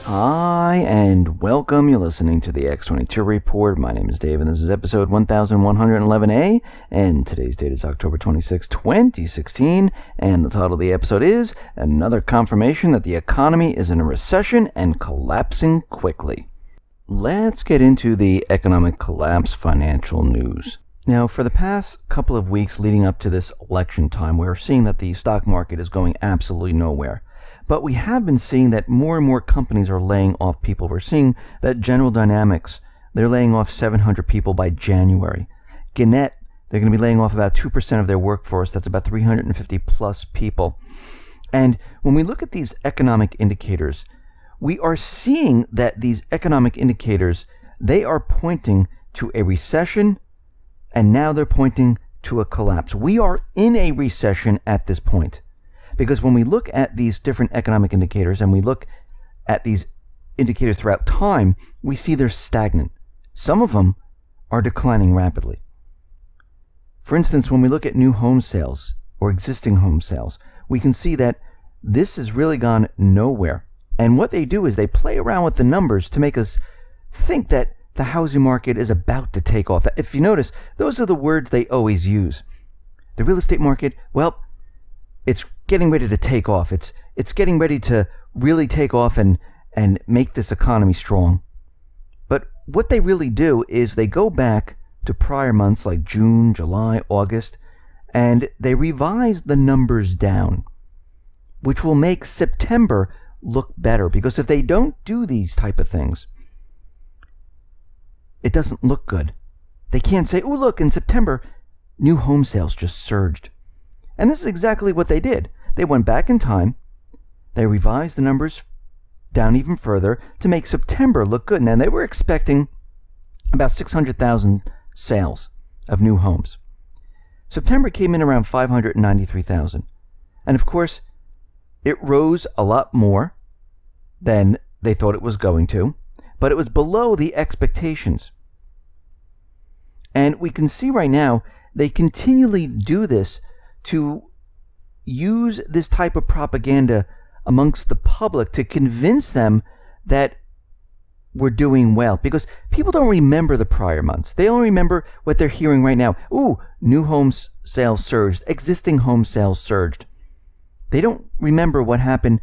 Hi, and welcome. You're listening to the X22 Report. My name is Dave, and this is episode 1111A, and today's date is October 26, 2016, and the title of the episode is Another Confirmation That the Economy is in a Recession and Collapsing Quickly. Let's get into the economic collapse financial news. Now, for the past couple of weeks leading up to this election time, we're seeing that the stock market is going absolutely nowhere. But we have been seeing that more and more companies are laying off people. We're seeing that General Dynamics, they're laying off 700 people by January. Gannett, they're going to be laying off about 2% of their workforce. That's about 350 plus people. And when we look at these economic indicators, we are seeing that these economic indicators, they are pointing to a recession, and now they're pointing to a collapse. We are in a recession at this point. Because when we look at these different economic indicators and we look at these indicators throughout time, we see they're stagnant. Some of them are declining rapidly. For instance, when we look at new home sales or existing home sales, we can see that this has really gone nowhere. And what they do is they play around with the numbers to make us think that the housing market is about to take off. If you notice, those are the words they always use. The real estate market, well, it's getting ready to take off. It's getting ready to really take off and make this economy strong. But what they really do is they go back to prior months like June, July, August, and they revise the numbers down, which will make September look better. Because if they don't do these type of things, it doesn't look good. They can't say, oh, look, in September, new home sales just surged. And this is exactly what they did. They went back in time, they revised the numbers down even further to make September look good. Now, they were expecting about 600,000 sales of new homes. September came in around 593,000. And of course, it rose a lot more than they thought it was going to, but it was below the expectations. And we can see right now, they continually do this to use this type of propaganda amongst the public to convince them that we're doing well. Because people don't remember the prior months. They only remember what they're hearing right now. Ooh, new home sales surged. Existing home sales surged. They don't remember what happened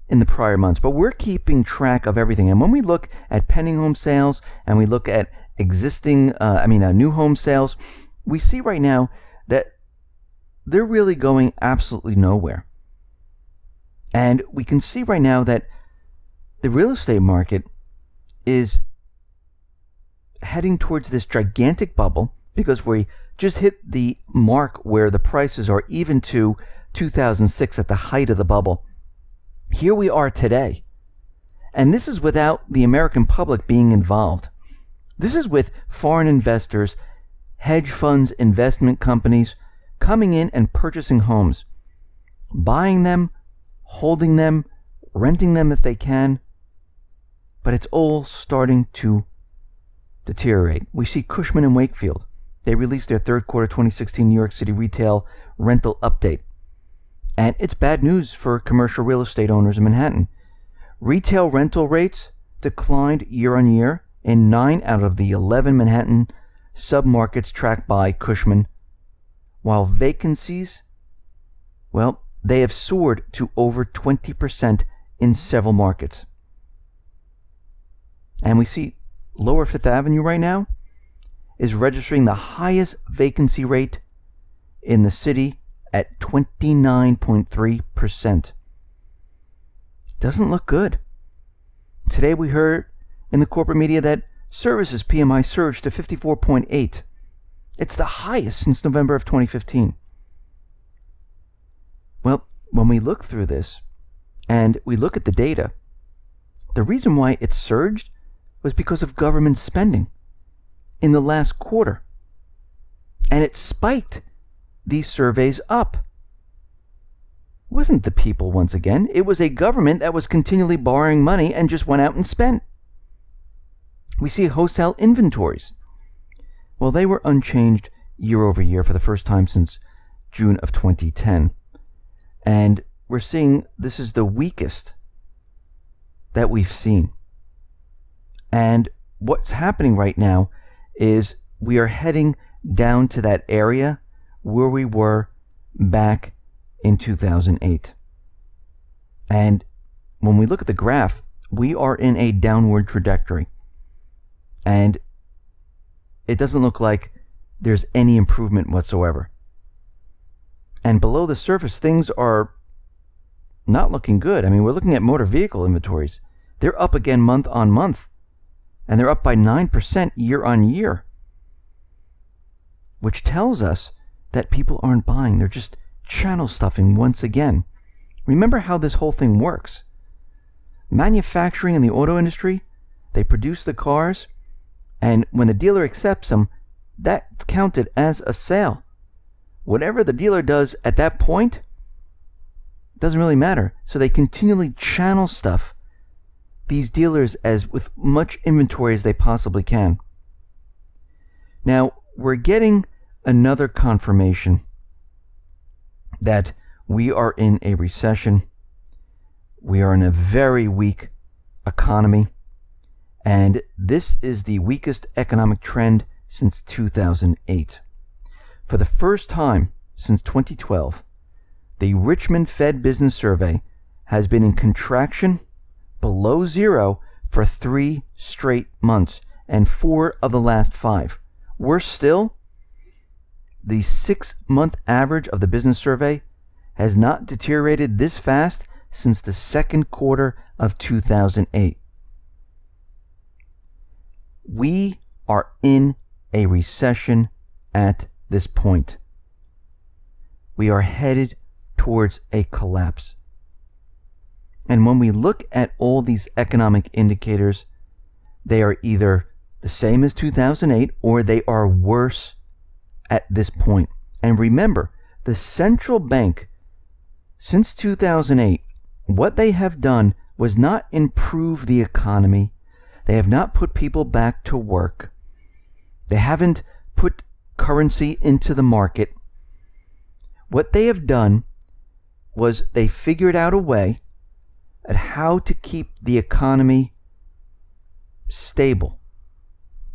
in the prior months. But we're keeping track of everything. And when we look at pending home sales and we look at new home sales, we see right now that they're really going absolutely nowhere. And we can see right now that the real estate market is heading towards this gigantic bubble because we just hit the mark where the prices are even to 2006 at the height of the bubble. Here we are today. And this is without the American public being involved. This is with foreign investors, hedge funds, investment companies, coming in and purchasing homes, buying them, holding them, renting them if they can, but it's all starting to deteriorate. We see Cushman & Wakefield. They released their third quarter 2016 New York City retail rental update, and it's bad news for commercial real estate owners in Manhattan. Retail rental rates declined year on year in 9 out of the 11 Manhattan submarkets tracked by Cushman, while vacancies, well, they have soared to over 20% in several markets. And we see Lower Fifth Avenue right now is registering the highest vacancy rate in the city at 29.3%. Doesn't look good. Today we heard in the corporate media that services PMI surged to 54.8. It's the highest since November of 2015. Well, when we look through this and we look at the data, the reason why it surged was because of government spending in the last quarter. And it spiked these surveys up. It wasn't the people once again. It was a government that was continually borrowing money and just went out and spent. We see wholesale inventories. Well, they were unchanged year over year for the first time since June of 2010. And we're seeing this is the weakest that we've seen. And what's happening right now is we are heading down to that area where we were back in 2008. And when we look at the graph, we are in a downward trajectory. And it doesn't look like there's any improvement whatsoever. And below the surface, things are not looking good. I mean, we're looking at motor vehicle inventories. They're up again month on month. And they're up by 9% year on year. Which tells us that people aren't buying. They're just channel stuffing once again. Remember how this whole thing works. Manufacturing in the auto industry, they produce the cars, and when the dealer accepts them, that's counted as a sale. Whatever the dealer does at that point doesn't really matter. So they continually channel stuff these dealers as with much inventory as they possibly can. Now, we're getting another confirmation that we are in a recession. We are in a very weak economy, and this is the weakest economic trend since 2008. For the first time since 2012, the Richmond Fed Business Survey has been in contraction below zero for 3 straight months and 4 of the last 5. Worse still, the 6-month average of the business survey has not deteriorated this fast since the second quarter of 2008. We are in a recession at this point. We are headed towards a collapse. And when we look at all these economic indicators, they are either the same as 2008 or they are worse at this point. And remember, the central bank, since 2008, what they have done was not improve the economy. They have not put people back to work. They haven't put currency into the market. What they have done was they figured out a way at how to keep the economy stable.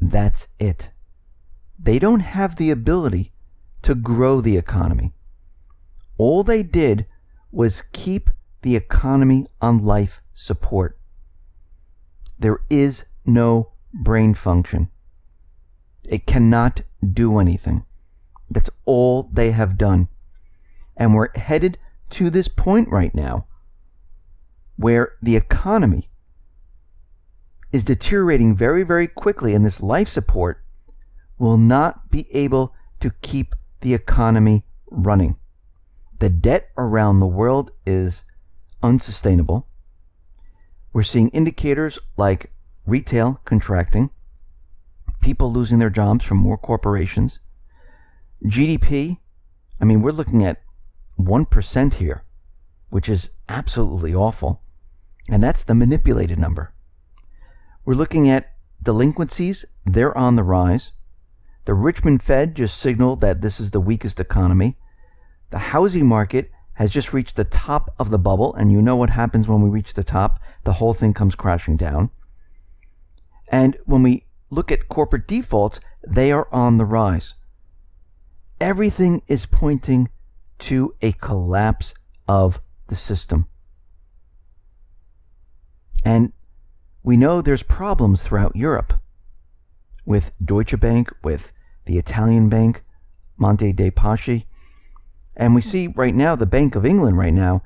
That's it. They don't have the ability to grow the economy. All they did was keep the economy on life support. There is no brain function. It cannot do anything. That's all they have done. And we're headed to this point right now where the economy is deteriorating very, very quickly, and this life support will not be able to keep the economy running. The debt around the world is unsustainable. We're seeing indicators like retail contracting, people losing their jobs from more corporations. GDP, I mean, we're looking at 1% here, which is absolutely awful. And that's the manipulated number. We're looking at delinquencies. They're on the rise. The Richmond Fed just signaled that this is the weakest economy. The housing market has just reached the top of the bubble, and you know what happens when we reach the top. The whole thing comes crashing down. And when we look at corporate defaults, they are on the rise. Everything is pointing to a collapse of the system. And we know there's problems throughout Europe with Deutsche Bank, with the Italian bank, Monte dei Paschi. And we see right now the Bank of England right now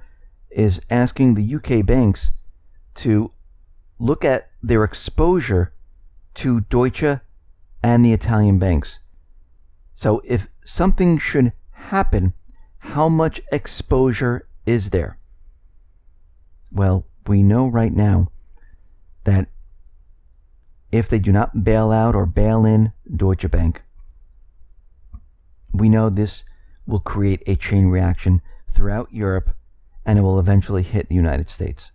is asking the UK banks to look at their exposure to Deutsche and the Italian banks. So if something should happen, how much exposure is there? Well, we know right now that if they do not bail out or bail in Deutsche Bank, we know this will create a chain reaction throughout Europe, and it will eventually hit the United States.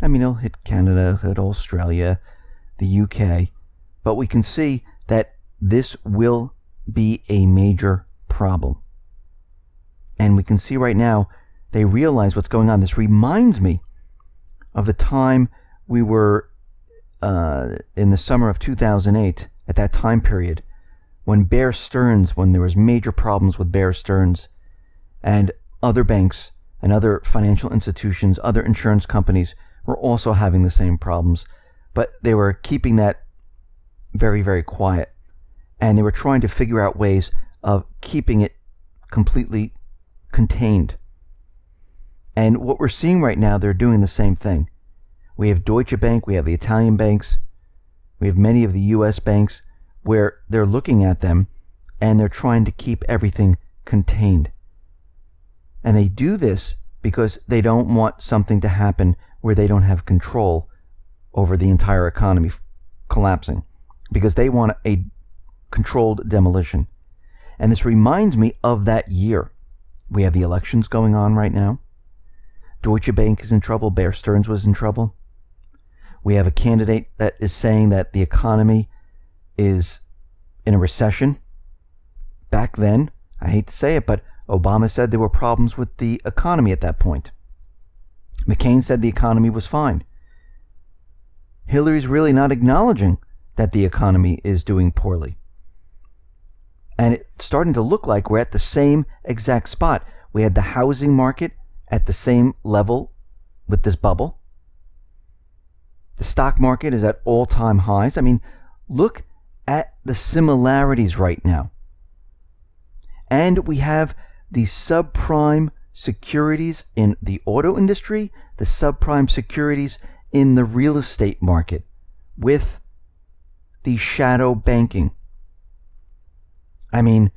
I mean, it'll hit Canada, hit Australia, the UK, but we can see that this will be a major problem. And we can see right now, they realize what's going on. This reminds me of the time we were in the summer of 2008, at that time period, when Bear Stearns, when there was major problems with Bear Stearns and other banks and other financial institutions, other insurance companies were also having the same problems, but they were keeping that very, very quiet. And they were trying to figure out ways of keeping it completely contained. And what we're seeing right now, they're doing the same thing. We have Deutsche Bank, we have the Italian banks, we have many of the US banks where they're looking at them and they're trying to keep everything contained. And they do this because they don't want something to happen where they don't have control over the entire economy collapsing, because they want a controlled demolition. And this reminds me of that year. We have the elections going on right now. Deutsche Bank is in trouble. Bear Stearns was in trouble. We have a candidate that is saying that the economy is in a recession. Back then, I hate to say it, but Obama said there were problems with the economy at that point. McCain said the economy was fine. Hillary's really not acknowledging that the economy is doing poorly. And it's starting to look like we're at the same exact spot. We had the housing market at the same level with this bubble. The stock market is at all-time highs. I mean, look at the similarities right now. And we have the subprime securities in the auto industry, the subprime securities in the real estate market, with the shadow banking. I mean,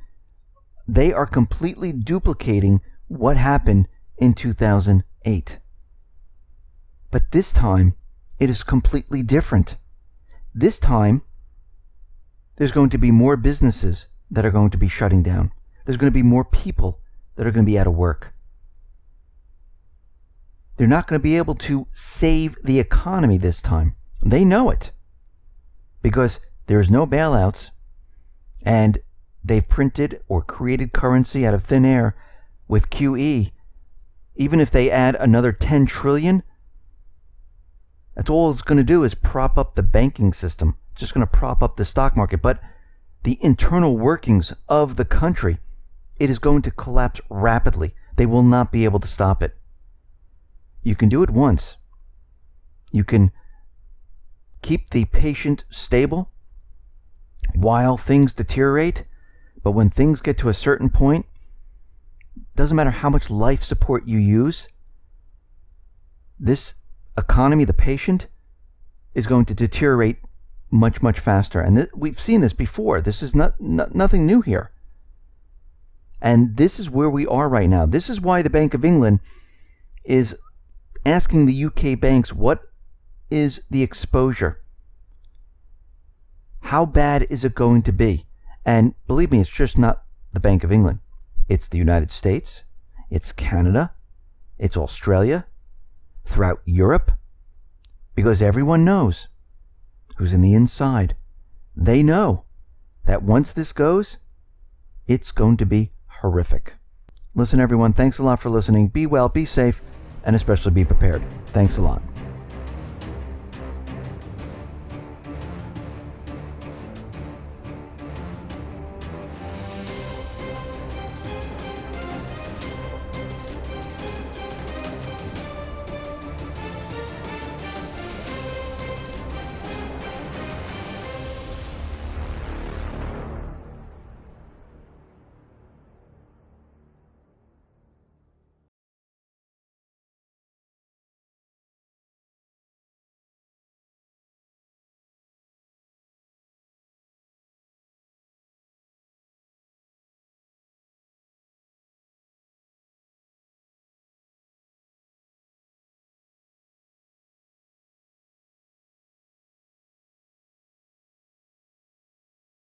they are completely duplicating what happened in 2008. But this time, it is completely different. This time, there's going to be more businesses that are going to be shutting down. There's going to be more people that are going to be out of work. They're not going to be able to save the economy this time. They know it, because there's no bailouts, and they've printed or created currency out of thin air with QE. Even if they add another 10 trillion, that's all it's going to do is prop up the banking system. It's just going to prop up the stock market. But the internal workings of the country, it is going to collapse rapidly. They will not be able to stop it. You can do it once. You can keep the patient stable while things deteriorate. But when things get to a certain point, doesn't matter how much life support you use, this economy, the patient, is going to deteriorate much, much faster. And we've seen this before. This is nothing new here. And this is where we are right now. This is why the Bank of England is asking the UK banks, what is the exposure? How bad is it going to be? And believe me, it's just not the Bank of England. It's the United States, it's Canada, it's Australia, throughout Europe, because everyone knows who's in the inside. They know that once this goes, it's going to be horrific. Listen, everyone, thanks a lot for listening. Be well, be safe, and especially be prepared. Thanks a lot.